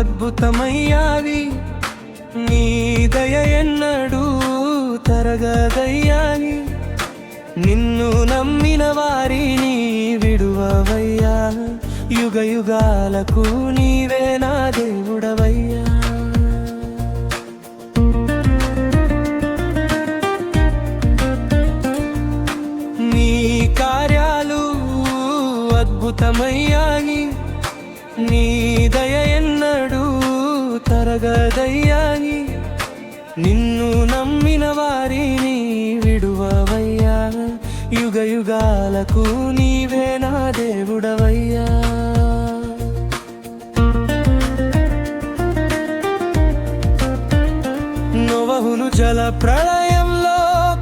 అద్భుతమయ్యావి, నీ దయ ఎన్నడూ తరగదయ్యాని, నిన్ను నమ్మిన వారిని విడువవయ్యా, యుగ యుగాలకు నీవే నా దేవుడవయ్యా. నీ కార్యాలు అద్భుతమయ్యాని, నీ దయ ఎన్నడూ తరగదయ్యాని, నిన్ను నమ్మిన వారిని విడువవయ్యా, యుగ యుగాలకు నీవే నా దేవుడవయ్యా. నోవహును జల ప్రళయంలో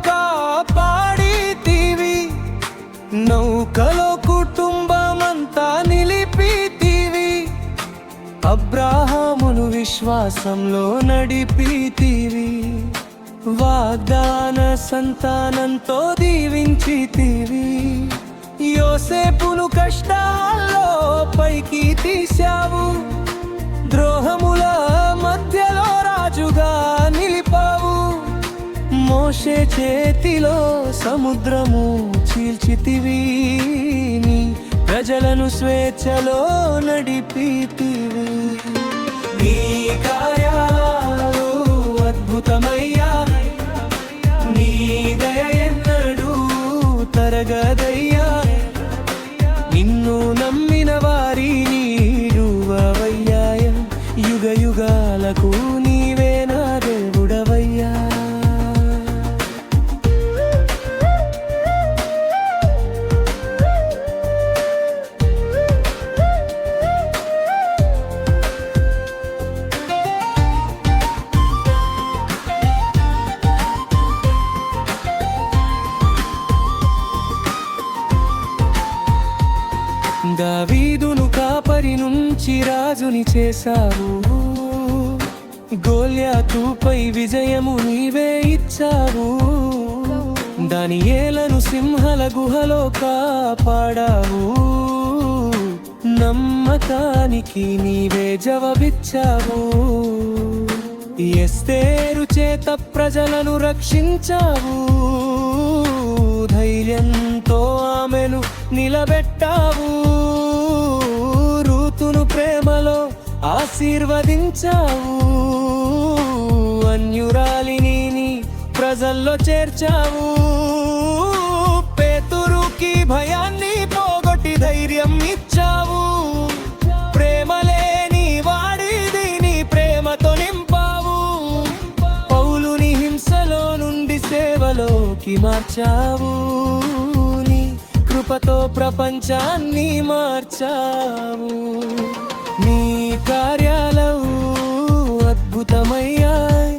కాపాడితివి, నౌకలో కుటుంబమంతా నిలిపితివి, అబ్రాహామును విశ్వాసంలో నడిపితివి, వాగ్దాన సంతానంతో దీవించితివి, యోసేపును కష్టాల్లో పైకి తీశావు, ద్రోహముల మధ్యలో రాజుగా నిలిపావు, మోషే చేతిలో సముద్రము చీల్చితివి, నీ ప్రజలను స్వేచ్ఛలో నడిపితివి. నీ కార్యాలు అద్భుతమయ్యా, నీ దయ ఎన్నడూ తరగదయ్యా, నిన్ను నమ్మిన వారిని విడువవయ్యా, యుగ యుగాలకు నీవే నా దేవుడవయ్యా. దావీదును కాపరి నుంచి రాజుని చేశావు, గోల్యాతుపై విజయము నీవే ఇచ్చావు, దానియేలును సింహల గుహలో కాపాడావు, నమ్మకానికి నీవే జవాబిచ్చావు, ఎస్తేరు చేత ప్రజలను రక్షించావు, ధైర్యంతో ఆమెను నిలబెట్టావు, రూతును ప్రేమలో ఆశీర్వదించావు, అన్యురాలిని నీ ప్రజల్లో చేర్చావు, పేతురుకి భయాన్ని పోగొట్టి ధైర్యం ఇచ్చావు, ప్రేమలేని వాడిది నీ ప్రేమతో నింపావు, పౌలుని హింసలో నుండి సేవలోకి మార్చావు, నీ కృపతో ప్రపంచాన్ని మార్చావు. నీ కార్యాలు అద్భుతమయ్యాయి,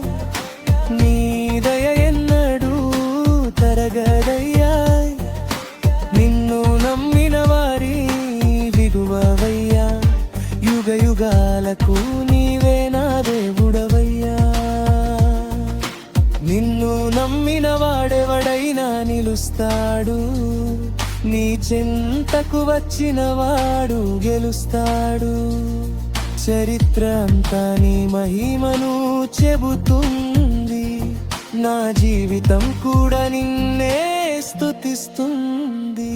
నీ దయ ఎన్నడూ తరగదయ్యాయి, నిన్ను నమ్మిన వారి విడువవయ్యా, యుగ యుగాలకు నీవే నా దేవుడవయ్యా. నిన్ను నమ్మిన వాడెవడైనా నిలుస్తాడు, నీ చెంతకు వచ్చిన వాడు గెలుస్తాడు, చరిత్ర అంతా నీ మహిమను చెబుతుంది, నా జీవితం కూడా నిన్నే స్తుతిస్తుంది.